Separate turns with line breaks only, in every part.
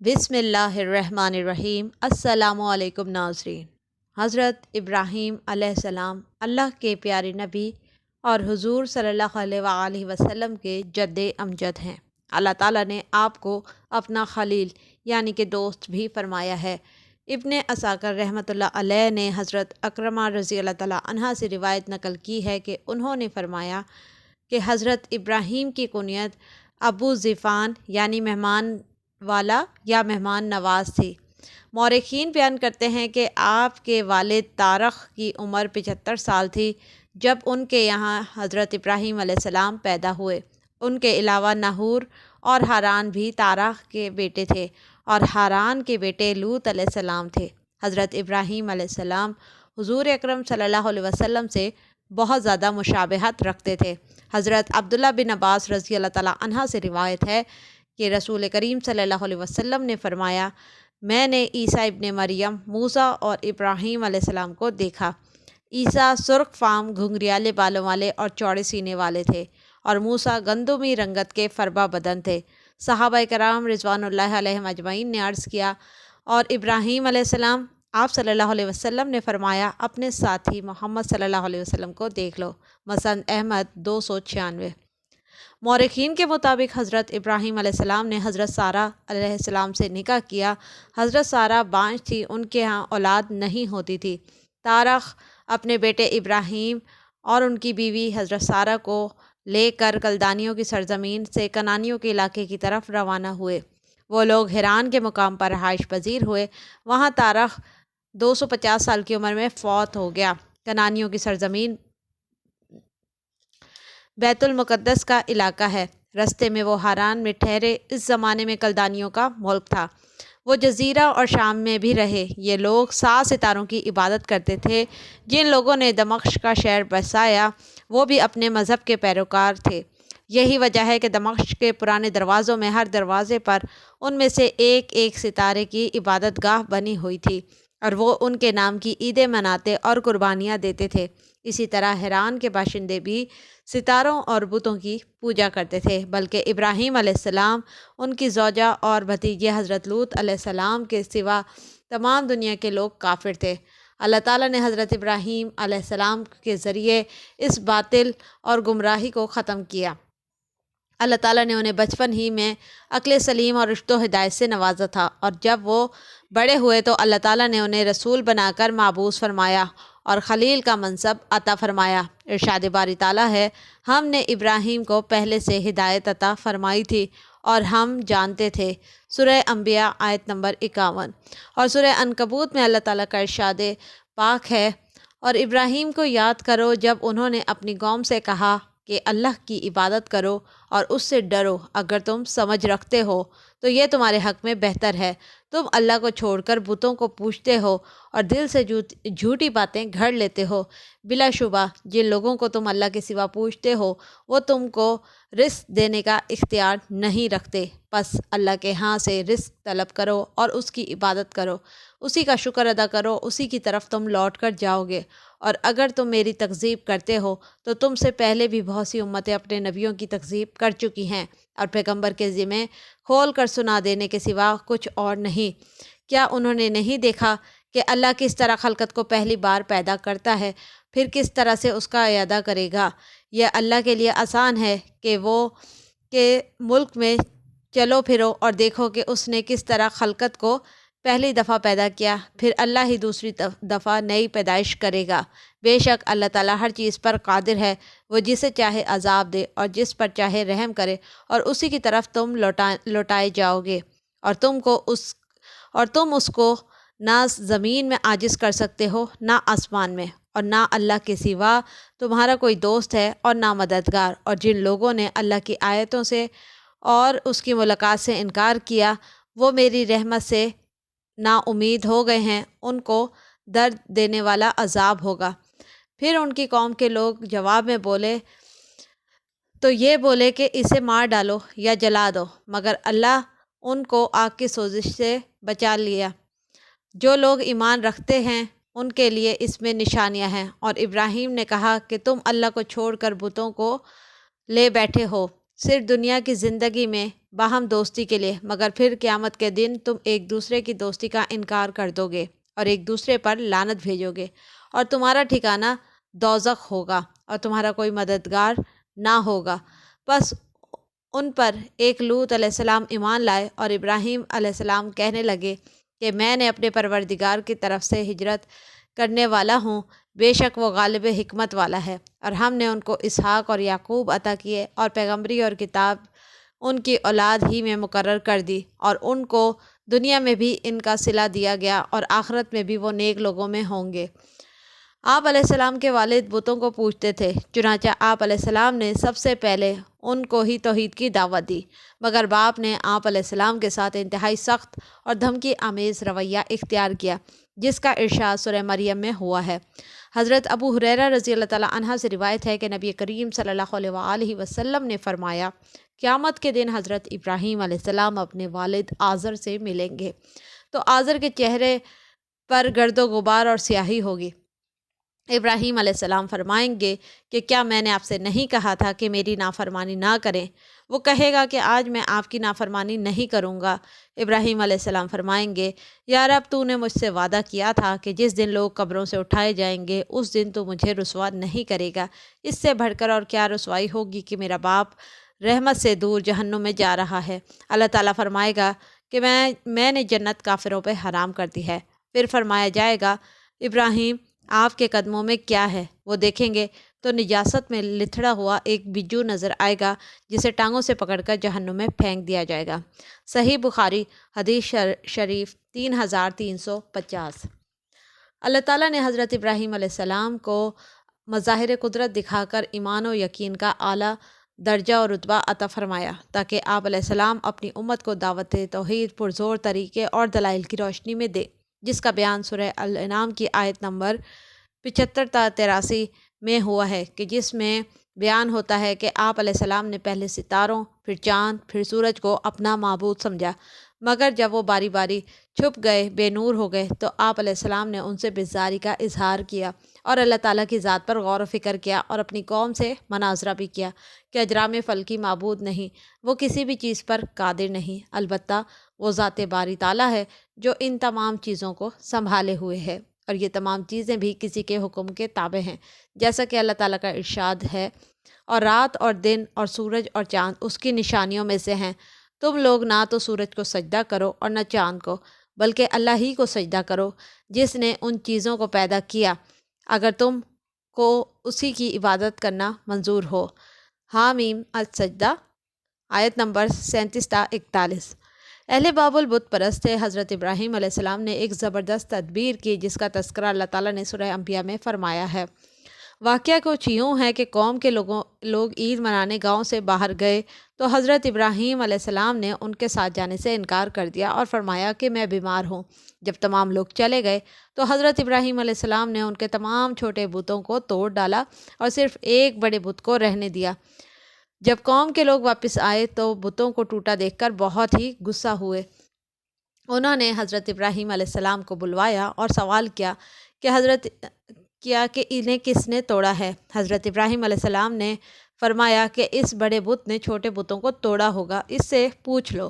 بسم اللہ الرحمن الرحیم۔ السلام علیکم ناظرین۔ حضرت ابراہیم علیہ السلام اللہ کے پیارے نبی اور حضور صلی اللہ علیہ وآلہ وسلم کے جد امجد ہیں۔ اللہ تعالیٰ نے آپ کو اپنا خلیل یعنی کہ دوست بھی فرمایا ہے۔ ابن عساکر رحمۃ اللہ علیہ نے حضرت اکرمہ رضی اللہ تعالیٰ عنہ سے روایت نقل کی ہے کہ انہوں نے فرمایا کہ حضرت ابراہیم کی کنیت ابو ذیفان یعنی مہمان والا یا مہمان نواز تھی۔ مورخین بیان کرتے ہیں کہ آپ کے والد تارخ کی عمر 75 سال تھی جب ان کے یہاں حضرت ابراہیم علیہ السلام پیدا ہوئے۔ ان کے علاوہ ناہور اور ہاران بھی تارخ کے بیٹے تھے اور ہاران کے بیٹے لوط علیہ السلام تھے۔ حضرت ابراہیم علیہ السلام حضور اکرم صلی اللہ علیہ وسلم سے بہت زیادہ مشابہت رکھتے تھے۔ حضرت عبداللہ بن عباس رضی اللہ تعالیٰ عنہ سے روایت ہے کہ رسول کریم صلی اللہ علیہ وسلم نے فرمایا، میں نے عیسیٰ ابن مریم، موسیٰ اور ابراہیم علیہ السلام کو دیکھا۔ عیسیٰ سرخ فام گھنگریالے بالوں والے اور چوڑے سینے والے تھے اور موسیٰ گندمی رنگت کے فربا بدن تھے۔ صحابہ کرام رضوان اللہ علیہم اجمعین نے عرض کیا، اور ابراہیم علیہ السلام؟ آپ صلی اللہ علیہ وسلم نے فرمایا، اپنے ساتھی محمد صلی اللہ علیہ وسلم کو دیکھ لو۔ مسند احمد 296۔ مورخین کے مطابق حضرت ابراہیم علیہ السلام نے حضرت سارہ علیہ السلام سے نکاح کیا۔ حضرت سارہ بانجھ تھی، ان کے ہاں اولاد نہیں ہوتی تھی۔ تارخ اپنے بیٹے ابراہیم اور ان کی بیوی حضرت سارہ کو لے کر کلدانیوں کی سرزمین سے کنانیوں کے علاقے کی طرف روانہ ہوئے۔ وہ لوگ حران کے مقام پر رہائش پذیر ہوئے۔ وہاں تارخ 250 سال کی عمر میں فوت ہو گیا۔ کنانیوں کی سرزمین بیت المقدس کا علاقہ ہے۔ رستے میں وہ ہاران میں ٹھہرے۔ اس زمانے میں کلدانیوں کا ملک تھا۔ وہ جزیرہ اور شام میں بھی رہے۔ یہ لوگ 7 ستاروں کی عبادت کرتے تھے۔ جن لوگوں نے دمشق کا شہر بسایا وہ بھی اپنے مذہب کے پیروکار تھے۔ یہی وجہ ہے کہ دمشق کے پرانے دروازوں میں ہر دروازے پر ان میں سے ایک ایک ستارے کی عبادت گاہ بنی ہوئی تھی اور وہ ان کے نام کی عیدیں مناتے اور قربانیاں دیتے تھے۔ اسی طرح حران کے باشندے بھی ستاروں اور بتوں کی پوجا کرتے تھے، بلکہ ابراہیم علیہ السلام، ان کی زوجہ اور بھتیجے حضرت لوط علیہ السلام کے سوا تمام دنیا کے لوگ کافر تھے۔ اللہ تعالیٰ نے حضرت ابراہیم علیہ السلام کے ذریعے اس باطل اور گمراہی کو ختم کیا۔ اللہ تعالیٰ نے انہیں بچپن ہی میں عقل سلیم اور رشد و ہدایت سے نوازا تھا، اور جب وہ بڑے ہوئے تو اللہ تعالیٰ نے انہیں رسول بنا کر مابعوث فرمایا اور خلیل کا منصب عطا فرمایا۔ ارشاد باری تعالیٰ ہے، ہم نے ابراہیم کو پہلے سے ہدایت عطا فرمائی تھی اور ہم جانتے تھے۔ سورہ انبیاء آیت نمبر 51۔ اور سورہ عنکبوت میں اللہ تعالیٰ کا ارشاد پاک ہے، اور ابراہیم کو یاد کرو جب انہوں نے اپنی قوم سے کہا کہ اللہ کی عبادت کرو اور اس سے ڈرو، اگر تم سمجھ رکھتے ہو تو یہ تمہارے حق میں بہتر ہے۔ تم اللہ کو چھوڑ کر بتوں کو پوجتے ہو اور دل سے جھوٹی باتیں گھڑ لیتے ہو۔ بلا شبہ جن لوگوں کو تم اللہ کے سوا پوجتے ہو وہ تم کو رزق دینے کا اختیار نہیں رکھتے، پس اللہ کے ہاں سے رزق طلب کرو اور اس کی عبادت کرو، اسی کا شکر ادا کرو، اسی کی طرف تم لوٹ کر جاؤ گے۔ اور اگر تم میری تکذیب کرتے ہو تو تم سے پہلے بھی بہت سی امتیں اپنے نبیوں کی تکذیب کر چکی ہیں، اور پیغمبر کے ذمے کھول کر سنا دینے کے سوا کچھ اور نہیں۔ کیا انہوں نے نہیں دیکھا کہ اللہ کس طرح خلقت کو پہلی بار پیدا کرتا ہے، پھر کس طرح سے اس کا اعادہ کرے گا؟ یہ اللہ کے لیے آسان ہے کہ وہ کہ ملک میں چلو پھرو اور دیکھو کہ اس نے کس طرح خلقت کو پہلی دفعہ پیدا کیا، پھر اللہ ہی دوسری دفعہ نئی پیدائش کرے گا۔ بے شک اللہ تعالیٰ ہر چیز پر قادر ہے، وہ جسے چاہے عذاب دے اور جس پر چاہے رحم کرے، اور اسی کی طرف تم لوٹائے جاؤ گے، اور تم اس کو نہ زمین میں عاجز کر سکتے ہو نہ آسمان میں، اور نہ اللہ کے سوا تمہارا کوئی دوست ہے اور نہ مددگار۔ اور جن لوگوں نے اللہ کی آیتوں سے اور اس کی ملاقات سے انکار کیا وہ میری رحمت سے نا امید ہو گئے ہیں، ان کو درد دینے والا عذاب ہوگا۔ پھر ان کی قوم کے لوگ جواب میں بولے تو یہ بولے کہ اسے مار ڈالو یا جلا دو، مگر اللہ ان کو آگ کی سوزش سے بچا لیا۔ جو لوگ ایمان رکھتے ہیں ان کے لیے اس میں نشانیاں ہیں۔ اور ابراہیم نے کہا کہ تم اللہ کو چھوڑ کر بتوں کو لے بیٹھے ہو، صرف دنیا کی زندگی میں باہم دوستی کے لیے، مگر پھر قیامت کے دن تم ایک دوسرے کی دوستی کا انکار کر دو گے اور ایک دوسرے پر لعنت بھیجو گے، اور تمہارا ٹھکانہ دوزخ ہوگا اور تمہارا کوئی مددگار نہ ہوگا۔ بس ان پر ایک لوط علیہ السلام ایمان لائے، اور ابراہیم علیہ السلام کہنے لگے کہ میں نے اپنے پروردگار کی طرف سے ہجرت کرنے والا ہوں، بے شک وہ غالب حکمت والا ہے، اور ہم نے ان کو اسحاق اور یعقوب عطا کیے اور پیغمبری اور کتاب ان کی اولاد ہی میں مقرر کر دی، اور ان کو دنیا میں بھی ان کا صلہ دیا گیا اور آخرت میں بھی وہ نیک لوگوں میں ہوں گے۔ آپ علیہ السلام کے والد بتوں کو پوجتے تھے، چنانچہ آپ علیہ السلام نے سب سے پہلے ان کو ہی توحید کی دعوت دی، مگر باپ نے آپ علیہ السلام کے ساتھ انتہائی سخت اور دھمکی آمیز رویہ اختیار کیا، جس کا ارشاد سورہ مریم میں ہوا ہے۔ حضرت ابو ہریرہ رضی اللہ تعالیٰ عنہ سے روایت ہے کہ نبی کریم صلی اللہ علیہ وآلہ وسلم نے فرمایا، قیامت کے دن حضرت ابراہیم علیہ السلام اپنے والد آزر سے ملیں گے تو آزر کے چہرے پر گرد و غبار اور سیاہی ہوگی۔ ابراہیم علیہ السلام فرمائیں گے کہ کیا میں نے آپ سے نہیں کہا تھا کہ میری نافرمانی نہ کریں؟ وہ کہے گا کہ آج میں آپ کی نافرمانی نہیں کروں گا۔ ابراہیم علیہ السلام فرمائیں گے، یا رب تو نے مجھ سے وعدہ کیا تھا کہ جس دن لوگ قبروں سے اٹھائے جائیں گے اس دن تو مجھے رسوا نہیں کرے گا، اس سے بڑھ کر اور کیا رسوائی ہوگی کہ میرا باپ رحمت سے دور جہنم میں جا رہا ہے۔ اللہ تعالیٰ فرمائے گا کہ میں نے جنت کافروں پہ حرام کر دی ہے۔ پھر فرمایا جائے گا، ابراہیم آپ کے قدموں میں کیا ہے؟ وہ دیکھیں گے تو نجاست میں لتھڑا ہوا ایک بجو نظر آئے گا، جسے ٹانگوں سے پکڑ کر جہنم میں پھینک دیا جائے گا۔ صحیح بخاری حدیث شریف 3350۔ اللہ تعالیٰ نے حضرت ابراہیم علیہ السلام کو مظاہر قدرت دکھا کر ایمان و یقین کا اعلیٰ درجہ اور رتبہ عطا فرمایا، تاکہ آپ علیہ السلام اپنی امت کو دعوت توحید پرزور طریقے اور دلائل کی روشنی میں دے، جس کا بیان سورہ الانعام کی آیت نمبر 75 تا 83 میں ہوا ہے، کہ جس میں بیان ہوتا ہے کہ آپ علیہ السلام نے پہلے ستاروں، پھر چاند، پھر سورج کو اپنا معبود سمجھا، مگر جب وہ باری باری چھپ گئے، بے نور ہو گئے، تو آپ علیہ السلام نے ان سے بیزاری کا اظہار کیا اور اللہ تعالیٰ کی ذات پر غور و فکر کیا اور اپنی قوم سے مناظرہ بھی کیا کہ اجرام فلکی معبود نہیں، وہ کسی بھی چیز پر قادر نہیں، البتہ وہ ذات باری تعالیٰ ہے جو ان تمام چیزوں کو سنبھالے ہوئے ہے، اور یہ تمام چیزیں بھی کسی کے حکم کے تابع ہیں، جیسا کہ اللہ تعالیٰ کا ارشاد ہے، اور رات اور دن اور سورج اور چاند اس کی نشانیوں میں سے ہیں، تم لوگ نہ تو سورج کو سجدہ کرو اور نہ چاند کو، بلکہ اللہ ہی کو سجدہ کرو جس نے ان چیزوں کو پیدا کیا، اگر تم کو اسی کی عبادت کرنا منظور ہو۔ حامیم السجدہ آیت نمبر 37 تا 41۔ اہل بابل بت پرست تھے۔ حضرت ابراہیم علیہ السلام نے ایک زبردست تدبیر کی، جس کا تذکرہ اللہ تعالیٰ نے سورہ انبیاء میں فرمایا ہے۔ واقعہ کچھ یوں ہے کہ قوم کے لوگ عید منانے گاؤں سے باہر گئے تو حضرت ابراہیم علیہ السلام نے ان کے ساتھ جانے سے انکار کر دیا اور فرمایا کہ میں بیمار ہوں۔ جب تمام لوگ چلے گئے تو حضرت ابراہیم علیہ السلام نے ان کے تمام چھوٹے بتوں کو توڑ ڈالا اور صرف ایک بڑے بت کو رہنے دیا۔ جب قوم کے لوگ واپس آئے تو بتوں کو ٹوٹا دیکھ کر بہت ہی غصہ ہوئے۔ انہوں نے حضرت ابراہیم علیہ السلام کو بلوایا اور سوال کیا کہ انہیں کس نے توڑا ہے؟ حضرت ابراہیم علیہ السلام نے فرمایا کہ اس بڑے بت نے چھوٹے بتوں کو توڑا ہوگا، اس سے پوچھ لو۔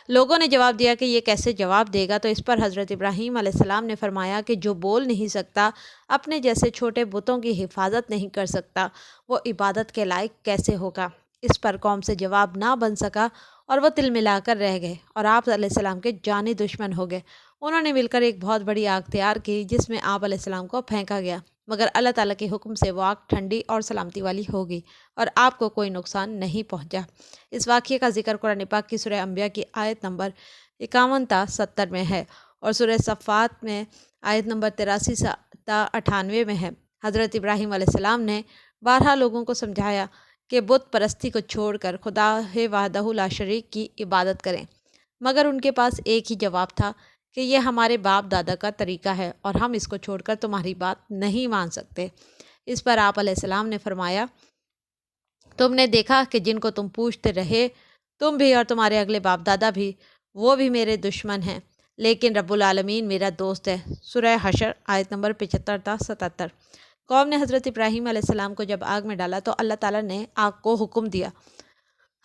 لوگوں نے جواب دیا کہ یہ کیسے جواب دے گا؟ تو اس پر حضرت ابراہیم علیہ السلام نے فرمایا کہ جو بول نہیں سکتا، اپنے جیسے چھوٹے بتوں کی حفاظت نہیں کر سکتا، وہ عبادت کے لائق کیسے ہوگا؟ اس پر قوم سے جواب نہ بن سکا اور وہ تل ملا کر رہ گئے اور آپ علیہ السلام کے جانی دشمن ہو گئے۔ انہوں نے مل کر ایک بہت بڑی آگ تیار کی، جس میں آپ علیہ السلام کو پھینکا گیا، مگر اللہ تعالیٰ کے حکم سے وہ آگ ٹھنڈی اور سلامتی والی ہوگی اور آپ کو کوئی نقصان نہیں پہنچا۔ اس واقعے کا ذکر قرآن پاک کی سورہ انبیاء کی آیت نمبر 51 تا 70 میں ہے اور سورہ صفات میں آیت نمبر 83 تا 98 میں ہے۔ حضرت ابراہیم علیہ السلام نے بارہا لوگوں کو سمجھایا کہ بت پرستی کو چھوڑ کر خدا وحدہ لا شریک کی عبادت کریں، مگر ان کے پاس ایک ہی جواب تھا کہ یہ ہمارے باپ دادا کا طریقہ ہے اور ہم اس کو چھوڑ کر تمہاری بات نہیں مان سکتے۔ اس پر آپ علیہ السلام نے فرمایا، تم نے دیکھا کہ جن کو تم پوچھتے رہے، تم بھی اور تمہارے اگلے باپ دادا بھی، وہ بھی میرے دشمن ہیں، لیکن رب العالمین میرا دوست ہے۔ سورہ حشر آیت نمبر 75 تا 77۔ قوم نے حضرت ابراہیم علیہ السلام کو جب آگ میں ڈالا تو اللہ تعالیٰ نے آگ کو حکم دیا،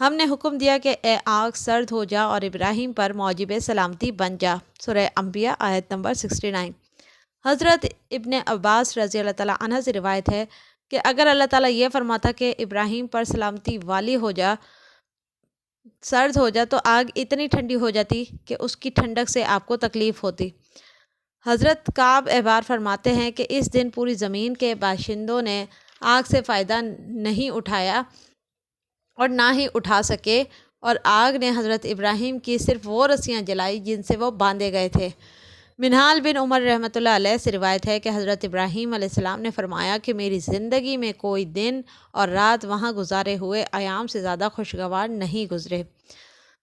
ہم نے حکم دیا کہ اے آگ سرد ہو جا اور ابراہیم پر موجب سلامتی بن جا۔ سورہ انبیاء آیت نمبر 69۔ حضرت ابن عباس رضی اللہ تعالیٰ عنہ سے روایت ہے کہ اگر اللہ تعالیٰ یہ فرماتا کہ ابراہیم پر سلامتی والی ہو جا، سرد ہو جا، تو آگ اتنی ٹھنڈی ہو جاتی کہ اس کی ٹھنڈک سے آپ کو تکلیف ہوتی۔ حضرت کعب احبار فرماتے ہیں کہ اس دن پوری زمین کے باشندوں نے آگ سے فائدہ نہیں اٹھایا اور نہ ہی اٹھا سکے، اور آگ نے حضرت ابراہیم کی صرف وہ رسیاں جلائی جن سے وہ باندھے گئے تھے۔ منہال بن عمر رحمۃ اللہ علیہ سے روایت ہے کہ حضرت ابراہیم علیہ السلام نے فرمایا کہ میری زندگی میں کوئی دن اور رات وہاں گزارے ہوئے ایام سے زیادہ خوشگوار نہیں گزرے۔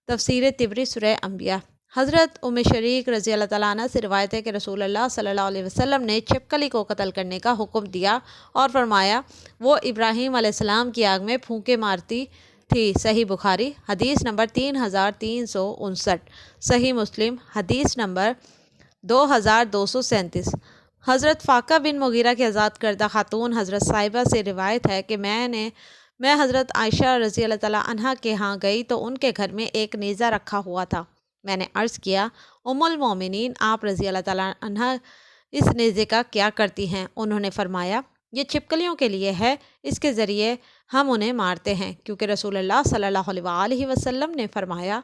تفسیر طبری سورہ انبیاء۔ حضرت ام شریک رضی اللہ تعالیٰ عنہ سے روایت ہے کہ رسول اللہ صلی اللہ علیہ وسلم نے چھپکلی کو قتل کرنے کا حکم دیا اور فرمایا وہ ابراہیم علیہ السلام کی آگ میں پھونکے مارتی تھی۔ صحیح بخاری حدیث نمبر 3359، صحیح مسلم حدیث نمبر 2237۔ حضرت فاقہ بن مغیرہ کی آزاد کردہ خاتون حضرت صاحبہ سے روایت ہے کہ میں حضرت عائشہ رضی اللہ تعالیٰ عنہ کے ہاں گئی تو ان کے گھر میں ایک نیزہ رکھا ہوا تھا۔ میں نے عرض کیا ام المومنین آپ رضی اللہ تعالیٰ عنہ اس نیزے کا کیا کرتی ہیں؟ انہوں نے فرمایا یہ چھپکلیوں کے لیے ہے، اس کے ذریعے ہم انہیں مارتے ہیں، کیونکہ رسول اللہ صلی اللہ علیہ وسلم نے فرمایا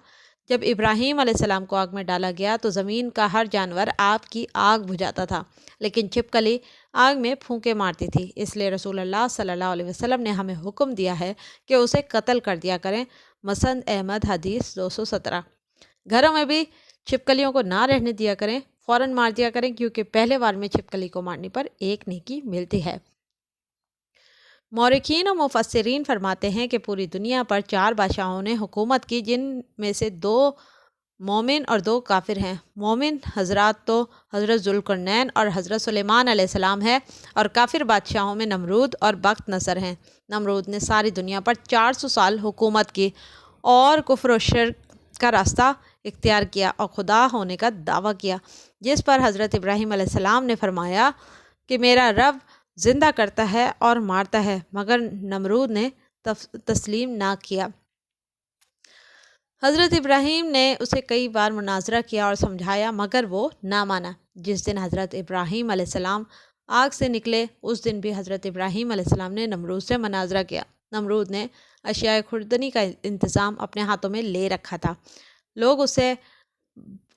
جب ابراہیم علیہ السلام کو آگ میں ڈالا گیا تو زمین کا ہر جانور آپ کی آگ بجھاتا تھا، لیکن چھپکلی آگ میں پھونکے مارتی تھی، اس لیے رسول اللہ صلی اللہ علیہ وسلم نے ہمیں حکم دیا ہے کہ اسے قتل کر دیا کریں۔ مسند احمد حدیث 217۔ گھروں میں بھی چھپکلیوں کو نہ رہنے دیا کریں، فوراً مار دیا کریں، کیونکہ پہلے وار میں چھپکلی کو مارنے پر ایک نیکی ملتی ہے۔ مورخین و مفسرین فرماتے ہیں کہ پوری دنیا پر 4 بادشاہوں نے حکومت کی، جن میں سے 2 مومن اور 2 کافر ہیں۔ مومن حضرات تو حضرت ذوالقرنین اور حضرت سلیمان علیہ السلام ہے، اور کافر بادشاہوں میں نمرود اور بخت نصر ہیں۔ نمرود نے ساری دنیا پر 400 سال حکومت کی اور کفر و شرک کا راستہ اختیار کیا اور خدا ہونے کا دعویٰ کیا، جس پر حضرت ابراہیم علیہ السلام نے فرمایا کہ میرا رب زندہ کرتا ہے اور مارتا ہے، مگر نمرود نے تسلیم نہ کیا۔ حضرت ابراہیم نے اسے کئی بار مناظرہ کیا اور سمجھایا، مگر وہ نہ مانا۔ جس دن حضرت ابراہیم علیہ السلام آگ سے نکلے اس دن بھی حضرت ابراہیم علیہ السلام نے نمرود سے مناظرہ کیا۔ نمرود نے اشیاء خوردنی کا انتظام اپنے ہاتھوں میں لے رکھا تھا، لوگ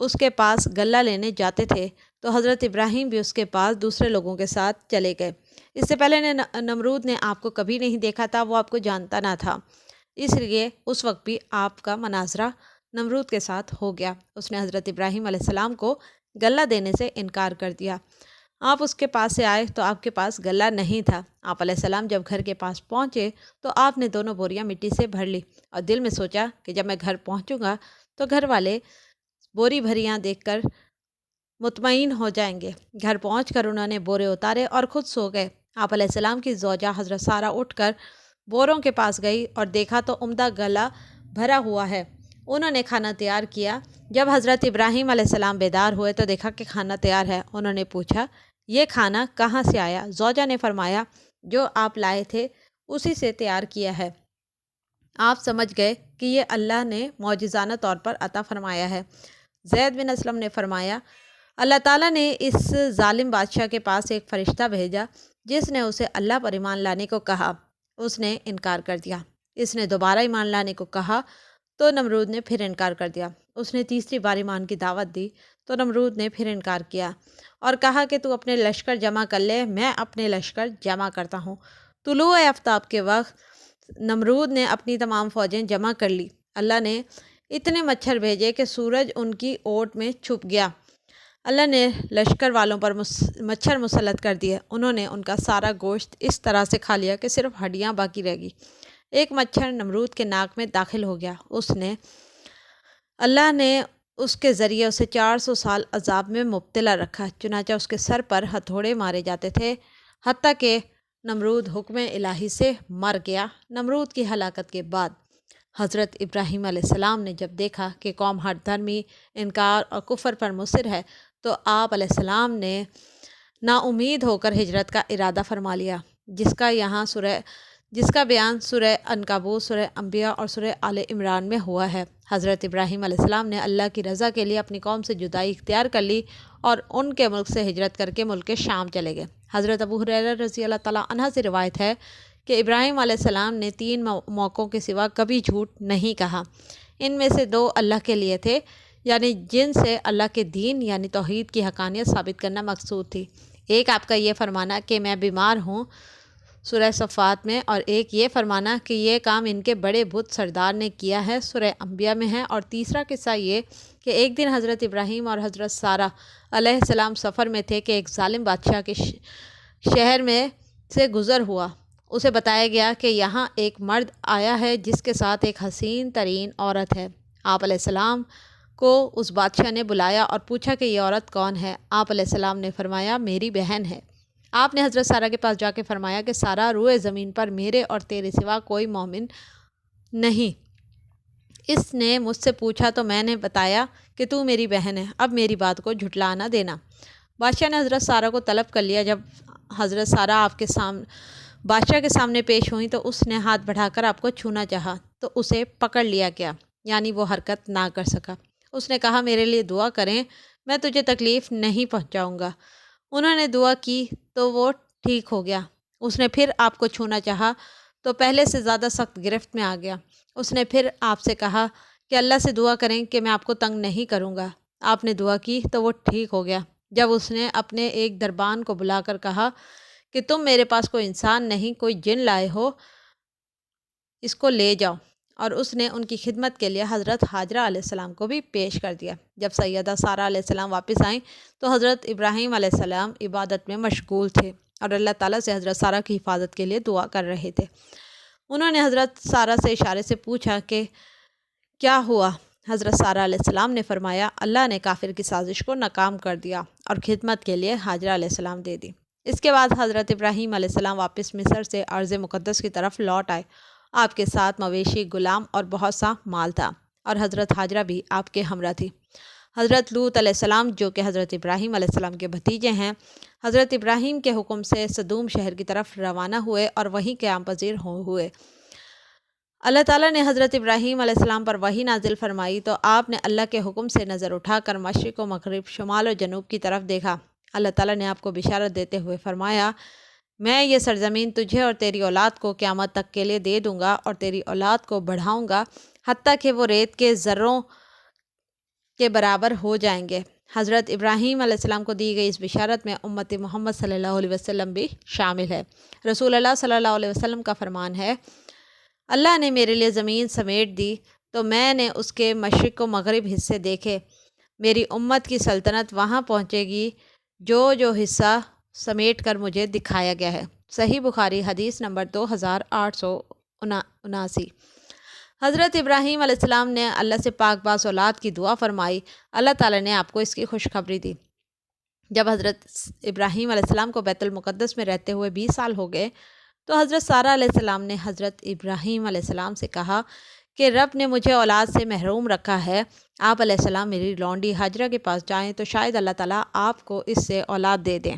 اس کے پاس غلہ لینے جاتے تھے تو حضرت ابراہیم بھی اس کے پاس دوسرے لوگوں کے ساتھ چلے گئے۔ اس سے پہلے نمرود نے آپ کو کبھی نہیں دیکھا تھا، وہ آپ کو جانتا نہ تھا، اس لیے اس وقت بھی آپ کا مناظرہ نمرود کے ساتھ ہو گیا۔ اس نے حضرت ابراہیم علیہ السلام کو غلہ دینے سے انکار کر دیا۔ آپ اس کے پاس سے آئے تو آپ کے پاس غلہ نہیں تھا۔ آپ علیہ السلام جب گھر کے پاس پہنچے تو آپ نے دونوں بوریاں مٹی سے بھر لی اور دل میں سوچا کہ جب میں گھر پہنچوں گا تو گھر والے بوری بھریاں دیکھ کر مطمئن ہو جائیں گے۔ گھر پہنچ کر انہوں نے بورے اتارے اور خود سو گئے۔ آپ علیہ السلام کی زوجہ حضرت سارہ اٹھ کر بوروں کے پاس گئی اور دیکھا تو عمدہ غلہ بھرا ہوا ہے۔ انہوں نے کھانا تیار کیا۔ جب حضرت ابراہیم علیہ السلام بیدار ہوئے تو دیکھا کہ کھانا تیار ہے۔ انہوں نے پوچھا یہ کھانا کہاں سے آیا؟ زوجہ نے فرمایا جو آپ لائے تھے اسی سے تیار کیا ہے۔ آپ سمجھ گئے کہ یہ اللہ نے معجزانہ طور پر عطا فرمایا ہے۔ زید بن اسلم نے فرمایا اللہ تعالیٰ نے اس ظالم بادشاہ کے پاس ایک فرشتہ بھیجا جس نے اسے اللہ پر ایمان لانے کو کہا، اس نے انکار کر دیا۔ اس نے دوبارہ ایمان لانے کو کہا تو نمرود نے پھر انکار کر دیا۔ اس نے تیسری بار ایمان کی دعوت دی تو نمرود نے پھر انکار کیا اور کہا کہ تو اپنے لشکر جمع کر لے، میں اپنے لشکر جمع کرتا ہوں۔ طلوع آفتاب کے وقت نمرود نے اپنی تمام فوجیں جمع کر لی۔ اللہ نے اتنے مچھر بھیجے کہ سورج ان کی اوٹ میں چھپ گیا۔ اللہ نے لشکر والوں پر مچھر مسلط کر دیے، انہوں نے ان کا سارا گوشت اس طرح سے کھا لیا کہ صرف ہڈیاں باقی رہ گئی۔ ایک مچھر نمرود کے ناک میں داخل ہو گیا، اللہ نے اس کے ذریعے اسے 400 سال عذاب میں مبتلا رکھا، چنانچہ اس کے سر پر ہتھوڑے مارے جاتے تھے، حتیٰ کہ نمرود حکم الہی سے مر گیا۔ نمرود کی ہلاکت کے بعد حضرت ابراہیم علیہ السلام نے جب دیکھا کہ قوم ہر دھرمی انکار اور کفر پر مصر ہے تو آپ علیہ السلام نے نا امید ہو کر ہجرت کا ارادہ فرما لیا، جس کا یہاں سورہ جس کا بیان سورہ عنکبوت، سورہ انبیاء اور سورہ آل عمران میں ہوا ہے۔ حضرت ابراہیم علیہ السلام نے اللہ کی رضا کے لیے اپنی قوم سے جدائی اختیار کر لی اور ان کے ملک سے ہجرت کر کے ملک شام چلے گئے۔ حضرت ابو ہریرہ رضی اللہ تعالیٰ عنہ سے روایت ہے کہ ابراہیم علیہ السلام نے 3 موقعوں کے سوا کبھی جھوٹ نہیں کہا۔ ان میں سے 2 اللہ کے لیے تھے، یعنی جن سے اللہ کے دین یعنی توحید کی حقانیت ثابت کرنا مقصود تھی۔ ایک آپ کا یہ فرمانا کہ میں بیمار ہوں سورہ صفات میں، اور ایک یہ فرمانا کہ یہ کام ان کے بڑے بت سردار نے کیا ہے سورہ انبیاء میں ہے، اور تیسرا قصہ یہ کہ ایک دن حضرت ابراہیم اور حضرت سارہ علیہ السلام سفر میں تھے کہ ایک ظالم بادشاہ کے شہر میں سے گزر ہوا۔ اسے بتایا گیا کہ یہاں ایک مرد آیا ہے جس کے ساتھ ایک حسین ترین عورت ہے۔ آپ علیہ السلام کو اس بادشاہ نے بلایا اور پوچھا کہ یہ عورت کون ہے؟ آپ علیہ السلام نے فرمایا میری بہن ہے۔ آپ نے حضرت سارہ کے پاس جا کے فرمایا کہ سارہ، روئے زمین پر میرے اور تیرے سوا کوئی مومن نہیں۔ اس نے مجھ سے پوچھا تو میں نے بتایا کہ تو میری بہن ہے، اب میری بات کو جھٹلا نہ دینا۔ بادشاہ نے حضرت سارہ کو طلب کر لیا۔ جب حضرت سارہ بادشاہ کے سامنے پیش ہوئیں تو اس نے ہاتھ بڑھا کر آپ کو چھونا چاہا تو اسے پکڑ لیا گیا، یعنی وہ حرکت نہ کر سکا۔ اس نے کہا میرے لیے دعا کریں، میں تجھے تکلیف نہیں پہنچاؤں گا۔ انہوں نے دعا کی تو وہ ٹھیک ہو گیا۔ اس نے پھر آپ کو چھونا چاہا تو پہلے سے زیادہ سخت گرفت میں آ گیا۔ اس نے پھر آپ سے کہا کہ اللہ سے دعا کریں کہ میں آپ کو تنگ نہیں کروں گا۔ آپ نے دعا کی تو وہ ٹھیک ہو گیا۔ جب اس نے اپنے ایک دربان کو بلا کر کہا کہ تم میرے پاس کوئی انسان نہیں، کوئی جن لائے ہو، اس کو لے جاؤ، اور اس نے ان کی خدمت کے لیے حضرت ہاجرہ علیہ السلام کو بھی پیش کر دیا۔ جب سیدہ سارہ علیہ السلام واپس آئیں تو حضرت ابراہیم علیہ السلام عبادت میں مشغول تھے اور اللہ تعالیٰ سے حضرت سارہ کی حفاظت کے لیے دعا کر رہے تھے۔ انہوں نے حضرت سارہ سے اشارے سے پوچھا کہ کیا ہوا؟ حضرت سارہ علیہ السلام نے فرمایا اللہ نے کافر کی سازش کو ناکام کر دیا اور خدمت کے لیے ہاجرہ علیہ السلام دے دی۔ اس کے بعد حضرت ابراہیم علیہ السلام واپس مصر سے ارض مقدس کی طرف لوٹ آئے۔ آپ کے ساتھ مویشی، غلام اور بہت سا مال تھا، اور حضرت ہاجرہ بھی آپ کے ہمراہ تھی۔ حضرت لوط علیہ السلام جو کہ حضرت ابراہیم علیہ السلام کے بھتیجے ہیں، حضرت ابراہیم کے حکم سے صدوم شہر کی طرف روانہ ہوئے اور وہیں قیام پذیر ہوئے۔ اللہ تعالیٰ نے حضرت ابراہیم علیہ السلام پر وحی نازل فرمائی تو آپ نے اللہ کے حکم سے نظر اٹھا کر مشرق و مغرب، شمال و جنوب کی طرف دیکھا۔ اللہ تعالیٰ نے آپ کو بشارت دیتے ہوئے فرمایا میں یہ سرزمین تجھے اور تیری اولاد کو قیامت تک کے لیے دے دوں گا، اور تیری اولاد کو بڑھاؤں گا حتیٰ کہ وہ ریت کے ذروں کے برابر ہو جائیں گے۔ حضرت ابراہیم علیہ السلام کو دی گئی اس بشارت میں امت محمد صلی اللہ علیہ وسلم بھی شامل ہے۔ رسول اللہ صلی اللہ علیہ وسلم کا فرمان ہے اللہ نے میرے لیے زمین سمیٹ دی تو میں نے اس کے مشرق و مغرب حصے دیکھے۔ میری امت کی سلطنت وہاں پہنچے گی جو حصہ سمیٹ کر مجھے دکھایا گیا ہے۔ صحیح بخاری حدیث نمبر 2879۔ حضرت ابراہیم علیہ السلام نے اللہ سے پاک باز اولاد کی دعا فرمائی، اللہ تعالیٰ نے آپ کو اس کی خوشخبری دی۔ جب حضرت ابراہیم علیہ السلام کو بیت المقدس میں رہتے ہوئے 20 سال ہو گئے تو حضرت سارہ علیہ السلام نے حضرت ابراہیم علیہ السلام سے کہا کہ رب نے مجھے اولاد سے محروم رکھا ہے، آپ علیہ السلام میری لونڈی ہاجرہ کے پاس جائیں تو شاید اللہ تعالیٰ آپ کو اس سے اولاد دے دیں۔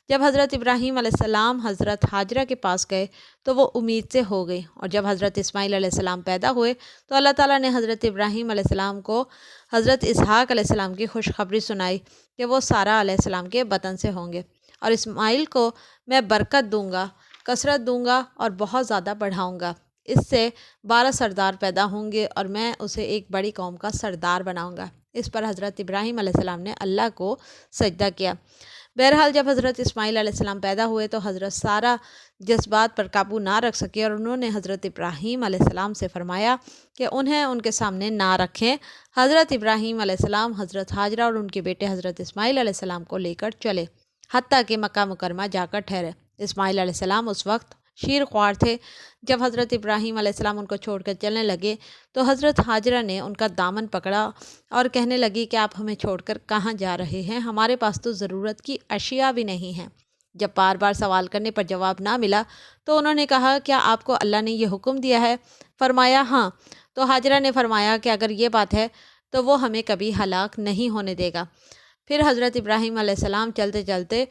جب حضرت ابراہیم علیہ السلام حضرت ہاجرہ کے پاس گئے تو وہ امید سے ہو گئی، اور جب حضرت اسماعیل علیہ السلام پیدا ہوئے تو اللہ تعالیٰ نے حضرت ابراہیم علیہ السلام کو حضرت اسحاق علیہ السلام کی خوشخبری سنائی کہ وہ سارہ علیہ السلام کے بطن سے ہوں گے، اور اسماعیل کو میں برکت دوں گا، کثرت دوں گا اور بہت زیادہ بڑھاؤں گا۔ اس سے 12 سردار پیدا ہوں گے اور میں اسے ایک بڑی قوم کا سردار بناؤں گا۔ اس پر حضرت ابراہیم علیہ السلام نے اللہ کو سجدہ کیا۔ بہرحال جب حضرت اسماعیل علیہ السلام پیدا ہوئے تو حضرت سارہ جذبات پر قابو نہ رکھ سکے اور انہوں نے حضرت ابراہیم علیہ السلام سے فرمایا کہ انہیں ان کے سامنے نہ رکھیں۔ حضرت ابراہیم علیہ السلام حضرت ہاجرہ اور ان کے بیٹے حضرت اسماعیل علیہ السلام کو لے کر چلے حتیٰ کہ مکہ مکرمہ جا کر ٹھہرے۔ اسماعیل علیہ السلام اس وقت شیر خوار تھے۔ جب حضرت ابراہیم علیہ السلام ان کو چھوڑ کر چلنے لگے تو حضرت ہاجرہ نے ان کا دامن پکڑا اور کہنے لگی کہ آپ ہمیں چھوڑ کر کہاں جا رہے ہیں؟ ہمارے پاس تو ضرورت کی اشیاء بھی نہیں ہیں۔ جب بار بار سوال کرنے پر جواب نہ ملا تو انہوں نے کہا کیا آپ کو اللہ نے یہ حکم دیا ہے؟ فرمایا ہاں۔ تو ہاجرہ نے فرمایا کہ اگر یہ بات ہے تو وہ ہمیں کبھی ہلاک نہیں ہونے دے گا۔ پھر حضرت ابراہیم علیہ السلام چلتے چلتے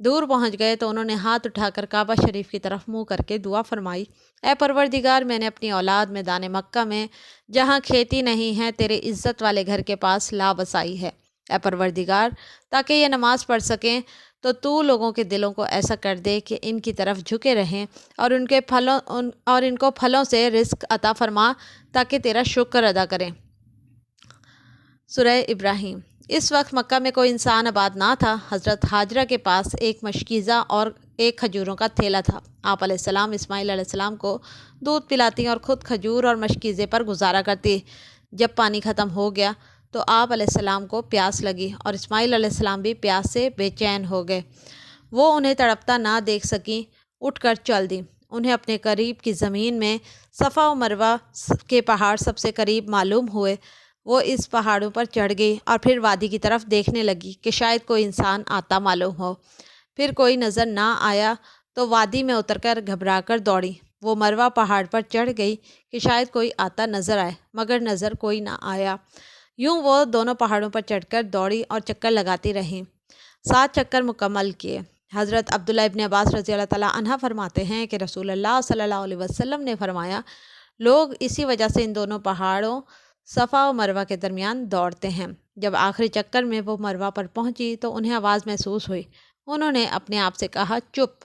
دور پہنچ گئے تو انہوں نے ہاتھ اٹھا کر کعبہ شریف کی طرف منہ کر کے دعا فرمائی، اے پروردگار، میں نے اپنی اولاد میدان مکہ میں جہاں کھیتی نہیں ہے تیرے عزت والے گھر کے پاس لا بسائی ہے۔ اے پروردگار، تاکہ یہ نماز پڑھ سکیں تو لوگوں کے دلوں کو ایسا کر دے کہ ان کی طرف جھکے رہیں اور ان کو پھلوں سے رزق عطا فرما تاکہ تیرا شکر ادا کریں۔ سورہ ابراہیم۔ اس وقت مکہ میں کوئی انسان آباد نہ تھا۔ حضرت ہاجرہ کے پاس ایک مشکیزہ اور ایک کھجوروں کا تھیلا تھا۔ آپ علیہ السلام اسماعیل علیہ السلام کو دودھ پلاتی اور خود کھجور اور مشکیزے پر گزارا کرتی۔ جب پانی ختم ہو گیا تو آپ علیہ السلام کو پیاس لگی اور اسماعیل علیہ السلام بھی پیاس سے بے چین ہو گئے۔ وہ انہیں تڑپتا نہ دیکھ سکیں، اٹھ کر چل دیں۔ انہیں اپنے قریب کی زمین میں صفا و مروہ کے پہاڑ سب سے قریب معلوم ہوئے۔ وہ اس پہاڑوں پر چڑھ گئی اور پھر وادی کی طرف دیکھنے لگی کہ شاید کوئی انسان آتا معلوم ہو۔ پھر کوئی نظر نہ آیا تو وادی میں اتر کر گھبرا کر دوڑی۔ وہ مروہ پہاڑ پر چڑھ گئی کہ شاید کوئی آتا نظر آئے، مگر نظر کوئی نہ آیا۔ یوں وہ دونوں پہاڑوں پر چڑھ کر دوڑی اور چکر لگاتی رہیں۔ 7 چکر مکمل کیے۔ حضرت عبداللہ ابن عباس رضی اللہ تعالیٰ عنہ فرماتے ہیں کہ رسول اللہ صلی اللہ علیہ وسلم نے فرمایا، لوگ اسی وجہ سے ان دونوں پہاڑوں صفا و مروہ کے درمیان دوڑتے ہیں۔ جب آخری چکر میں وہ مروہ پر پہنچی تو انہیں آواز محسوس ہوئی۔ انہوں نے اپنے آپ سے کہا، چپ۔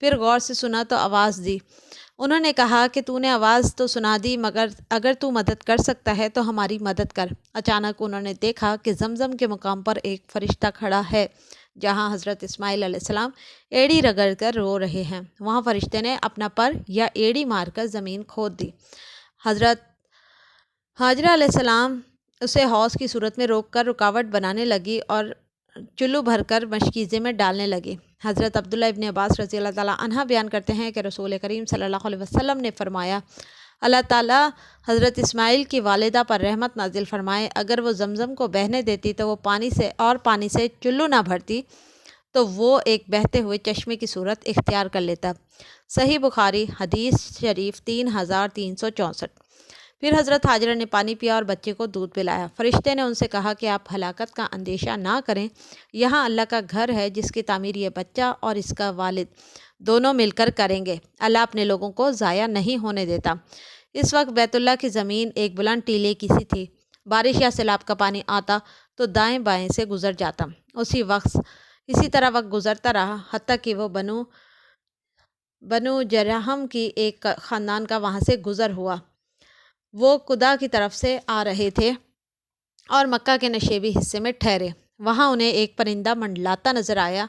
پھر غور سے سنا تو آواز دی۔ انہوں نے کہا کہ تو نے آواز تو سنا دی، مگر اگر تو مدد کر سکتا ہے تو ہماری مدد کر۔ اچانک انہوں نے دیکھا کہ زمزم کے مقام پر ایک فرشتہ کھڑا ہے جہاں حضرت اسماعیل علیہ السلام ایڑی رگڑ کر رو رہے ہیں۔ وہاں فرشتے نے اپنا پر یا ایڑی مار کر زمین کھود دی۔ حضرت ہاجرہ علیہ السلام اسے حوض کی صورت میں روک کر رکاوٹ بنانے لگی اور چلو بھر کر مشکیزے میں ڈالنے لگی۔ حضرت عبداللہ ابن عباس رضی اللہ تعالیٰ عنہ بیان کرتے ہیں کہ رسول کریم صلی اللہ علیہ وسلم نے فرمایا، اللہ تعالیٰ حضرت اسماعیل کی والدہ پر رحمت نازل فرمائے، اگر وہ زمزم کو بہنے دیتی تو وہ پانی سے چلو نہ بھرتی تو وہ ایک بہتے ہوئے چشمے کی صورت اختیار کر لیتا۔ صحیح بخاری حدیث شریف 3364۔ پھر حضرت ہاجرہ نے پانی پیا اور بچے کو دودھ پلایا۔ فرشتے نے ان سے کہا کہ آپ ہلاکت کا اندیشہ نہ کریں، یہاں اللہ کا گھر ہے جس کی تعمیر یہ بچہ اور اس کا والد دونوں مل کر کریں گے۔ اللہ اپنے لوگوں کو ضائع نہیں ہونے دیتا۔ اس وقت بیت اللہ کی زمین ایک بلند ٹیلے کی سی تھی۔ بارش یا سیلاب کا پانی آتا تو دائیں بائیں سے گزر جاتا۔ اسی طرح وقت گزرتا رہا، حتیٰ کہ وہ بنو جرہم کی ایک خاندان کا وہاں سے گزر ہوا۔ وہ قدا کی طرف سے آ رہے تھے اور مکہ کے نشیبی حصے میں ٹھہرے۔ وہاں انہیں ایک پرندہ منڈلاتا نظر آیا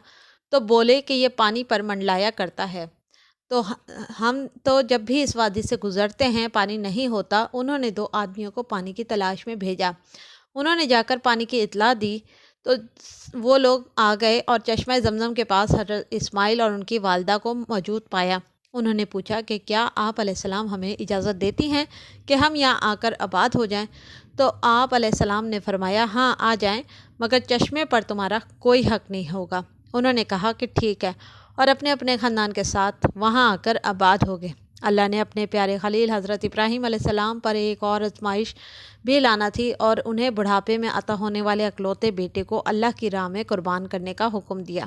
تو بولے کہ یہ پانی پر منڈلایا کرتا ہے، تو ہم تو جب بھی اس وادی سے گزرتے ہیں پانی نہیں ہوتا۔ انہوں نے 2 آدمیوں کو پانی کی تلاش میں بھیجا۔ انہوں نے جا کر پانی کی اطلاع دی تو وہ لوگ آ گئے اور چشمہ زمزم کے پاس حضرت اسماعیل اور ان کی والدہ کو موجود پایا۔ انہوں نے پوچھا کہ کیا آپ علیہ السلام ہمیں اجازت دیتی ہیں کہ ہم یہاں آ کر آباد ہو جائیں؟ تو آپ علیہ السلام نے فرمایا، ہاں آ جائیں، مگر چشمے پر تمہارا کوئی حق نہیں ہوگا۔ انہوں نے کہا کہ ٹھیک ہے، اور اپنے اپنے خاندان کے ساتھ وہاں آ کر آباد ہو گئے۔ اللہ نے اپنے پیارے خلیل حضرت ابراہیم علیہ السلام پر ایک اور آزمائش بھی لانا تھی اور انہیں بڑھاپے میں عطا ہونے والے اکلوتے بیٹے کو اللہ کی راہ میں قربان کرنے کا حکم دیا۔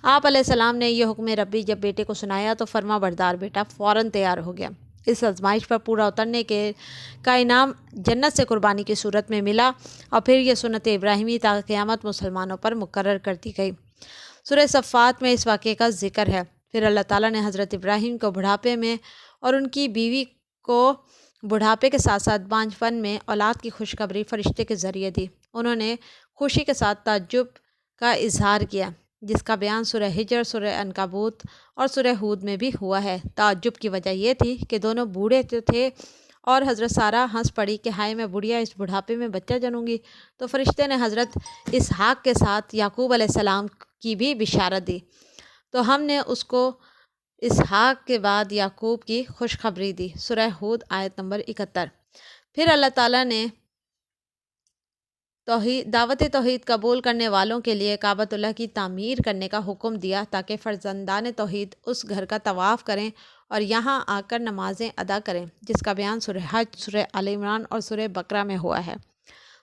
آپ علیہ السلام نے یہ حکم ربی جب بیٹے کو سنایا تو فرما بردار بیٹا فوراً تیار ہو گیا۔ اس آزمائش پر پورا اترنے کا انعام جنت سے قربانی کی صورت میں ملا، اور پھر یہ سنت ابراہیمی تا قیامت مسلمانوں پر مقرر کر دی گئی۔ سورہ صفات میں اس واقعے کا ذکر ہے۔ پھر اللہ تعالیٰ نے حضرت ابراہیم کو بڑھاپے میں اور ان کی بیوی کو بڑھاپے کے ساتھ ساتھ بانجھپن میں اولاد کی خوشخبری فرشتے کے ذریعے دی۔ انہوں نے خوشی کے ساتھ تعجب کا اظہار کیا، جس کا بیان سورہ ہجر، سورہ عنکبوت اور سورہ ہود میں بھی ہوا ہے۔ تعجب کی وجہ یہ تھی کہ دونوں بوڑھے تھے اور حضرت سارہ ہنس پڑی کہ ہائے میں بڑھیا اس بڑھاپے میں بچہ جنوں گی۔ تو فرشتے نے حضرت اسحاق کے ساتھ یعقوب علیہ السلام کی بھی بشارت دی، تو ہم نے اس کو اسحاق کے بعد یعقوب کی خوشخبری دی۔ سورہ ہود آیت نمبر 71۔ پھر اللہ تعالیٰ نے دعوت توحید قبول کرنے والوں کے لیے کعبۃ اللہ کی تعمیر کرنے کا حکم دیا تاکہ فرزندان توحید اس گھر کا طواف کریں اور یہاں آ کر نمازیں ادا کریں، جس کا بیان سورہ حج، سورہ آل عمران اور سورہ بقرہ میں ہوا ہے۔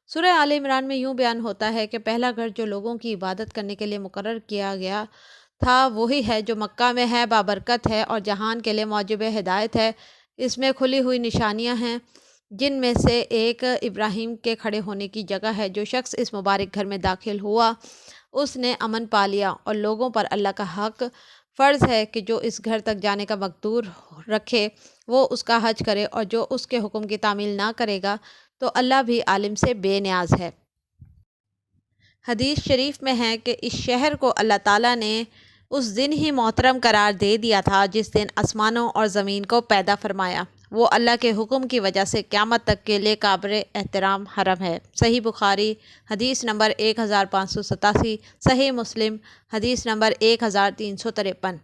سورہ آل عمران میں یوں بیان ہوتا ہے کہ پہلا گھر جو لوگوں کی عبادت کرنے کے لیے مقرر کیا گیا تھا وہی ہے جو مکہ میں ہے، بابرکت ہے اور جہان کے لیے موجب ہدایت ہے۔ اس میں کھلی ہوئی نشانیاں ہیں، جن میں سے ایک ابراہیم کے کھڑے ہونے کی جگہ ہے۔ جو شخص اس مبارک گھر میں داخل ہوا اس نے امن پا لیا، اور لوگوں پر اللہ کا حق فرض ہے کہ جو اس گھر تک جانے کا مقدور رکھے وہ اس کا حج کرے، اور جو اس کے حکم کی تعمیل نہ کرے گا تو اللہ بھی عالم سے بے نیاز ہے۔ حدیث شریف میں ہے کہ اس شہر کو اللہ تعالیٰ نے اس دن ہی محترم قرار دے دیا تھا جس دن آسمانوں اور زمین کو پیدا فرمایا۔ وہ اللہ کے حکم کی وجہ سے قیامت تک کے لیے قابل احترام حرم ہے۔ صحیح بخاری حدیث نمبر 1587، صحیح مسلم حدیث نمبر 1353۔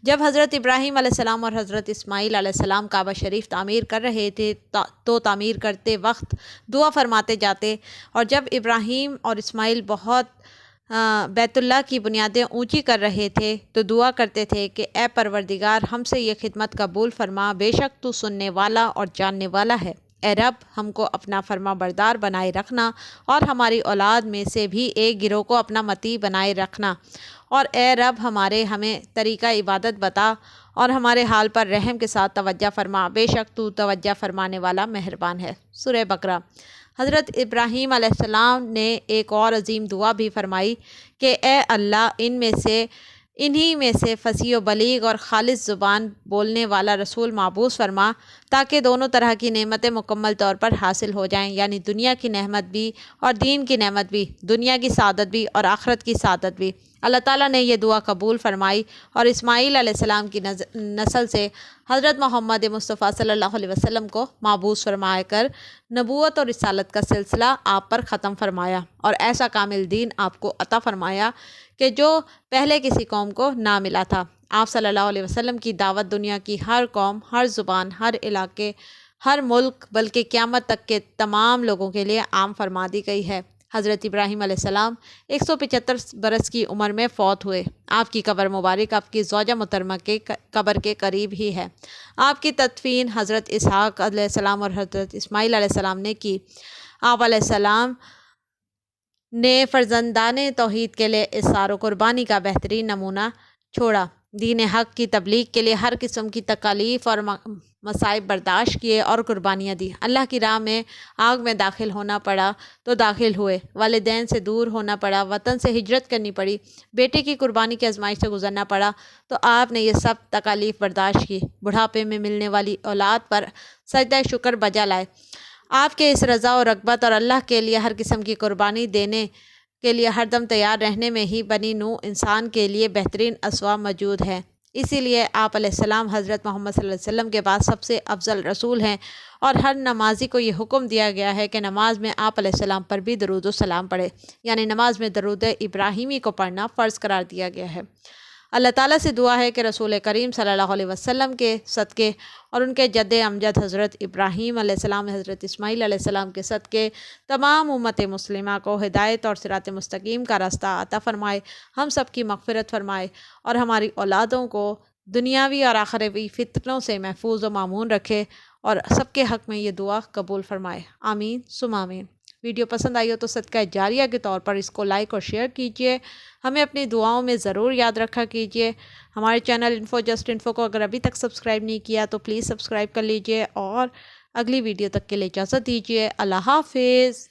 جب حضرت ابراہیم علیہ السلام اور حضرت اسماعیل علیہ السلام کعبہ شریف تعمیر کر رہے تھے تو تعمیر کرتے وقت دعا فرماتے جاتے، اور جب ابراہیم اور اسماعیل بہت بیت اللہ کی بنیادیں اونچی کر رہے تھے تو دعا کرتے تھے کہ اے پروردگار ہم سے یہ خدمت قبول فرما، بے شک تو سننے والا اور جاننے والا ہے۔ اے رب ہم کو اپنا فرما بردار بنائے رکھنا، اور ہماری اولاد میں سے بھی ایک گروہ کو اپنا مطیع بنائے رکھنا، اور اے رب ہمیں طریقہ عبادت بتا اور ہمارے حال پر رحم کے ساتھ توجہ فرما، بے شک تو توجہ فرمانے والا مہربان ہے۔ سورہ بقرہ۔ حضرت ابراہیم علیہ السلام نے ایک اور عظیم دعا بھی فرمائی کہ اے اللہ انہی میں سے فصیح و بلیغ اور خالص زبان بولنے والا رسول مابعوث فرما، تاکہ دونوں طرح کی نعمتیں مکمل طور پر حاصل ہو جائیں، یعنی دنیا کی نعمت بھی اور دین کی نعمت بھی، دنیا کی سعادت بھی اور آخرت کی سعادت بھی۔ اللہ تعالیٰ نے یہ دعا قبول فرمائی اور اسماعیل علیہ السلام کی نسل سے حضرت محمد مصطفیٰ صلی اللہ علیہ وسلم کو مابعوث فرما کر نبوت اور رسالت کا سلسلہ آپ پر ختم فرمایا، اور ایسا کامل دین آپ کو عطا فرمایا کہ جو پہلے کسی قوم کو نہ ملا تھا۔ آپ صلی اللہ علیہ وسلم کی دعوت دنیا کی ہر قوم، ہر زبان، ہر علاقے، ہر ملک، بلکہ قیامت تک کے تمام لوگوں کے لیے عام فرما دی گئی ہے۔ حضرت ابراہیم علیہ السلام 175 برس کی عمر میں فوت ہوئے۔ آپ کی قبر مبارک آپ کی زوجہ محترمہ کے قبر کے قریب ہی ہے۔ آپ کی تدفین حضرت اسحاق علیہ السلام اور حضرت اسماعیل علیہ السلام نے کی۔ آپ علیہ السلام نے فرزندان توحید کے لیے اصرار و قربانی کا بہترین نمونہ چھوڑا، دین حق کی تبلیغ کے لیے ہر قسم کی تکالیف اور مصائب برداشت کیے اور قربانیاں دی۔ اللہ کی راہ میں آگ میں داخل ہونا پڑا تو داخل ہوئے، والدین سے دور ہونا پڑا، وطن سے ہجرت کرنی پڑی، بیٹے کی قربانی کی آزمائش سے گزرنا پڑا تو آپ نے یہ سب تکالیف برداشت کی، بڑھاپے میں ملنے والی اولاد پر سجدہ شکر بجا لائے۔ آپ کے اس رضا و رغبت اور اللہ کے لیے ہر قسم کی قربانی دینے کے لیے ہر دم تیار رہنے میں ہی بنی نوع انسان کے لیے بہترین اسوا موجود ہے۔ اسی لیے آپ علیہ السلام حضرت محمد صلی اللہ علیہ وسلم کے بعد سب سے افضل رسول ہیں، اور ہر نمازی کو یہ حکم دیا گیا ہے کہ نماز میں آپ علیہ السلام پر بھی درود و سلام پڑھے، یعنی نماز میں درود ابراہیمی کو پڑھنا فرض قرار دیا گیا ہے۔ اللہ تعالیٰ سے دعا ہے کہ رسول کریم صلی اللہ علیہ وسلم کے صدقے اور ان کے جد امجد حضرت ابراہیم علیہ السلام، حضرت اسماعیل علیہ السلام کے صدقے تمام امت مسلمہ کو ہدایت اور صراط مستقیم کا راستہ عطا فرمائے، ہم سب کی مغفرت فرمائے، اور ہماری اولادوں کو دنیاوی اور آخروی فتنوں سے محفوظ و مامون رکھے، اور سب کے حق میں یہ دعا قبول فرمائے۔ آمین ثم آمین۔ ویڈیو پسند آئی ہو تو صدقہ جاریہ کے طور پر اس کو لائک اور شیئر کیجئے، ہمیں اپنی دعاؤں میں ضرور یاد رکھا کیجئے۔ ہمارے چینل انفو جسٹ انفو کو اگر ابھی تک سبسکرائب نہیں کیا تو پلیز سبسکرائب کر لیجئے، اور اگلی ویڈیو تک کے لیے اجازت دیجئے۔ اللہ حافظ۔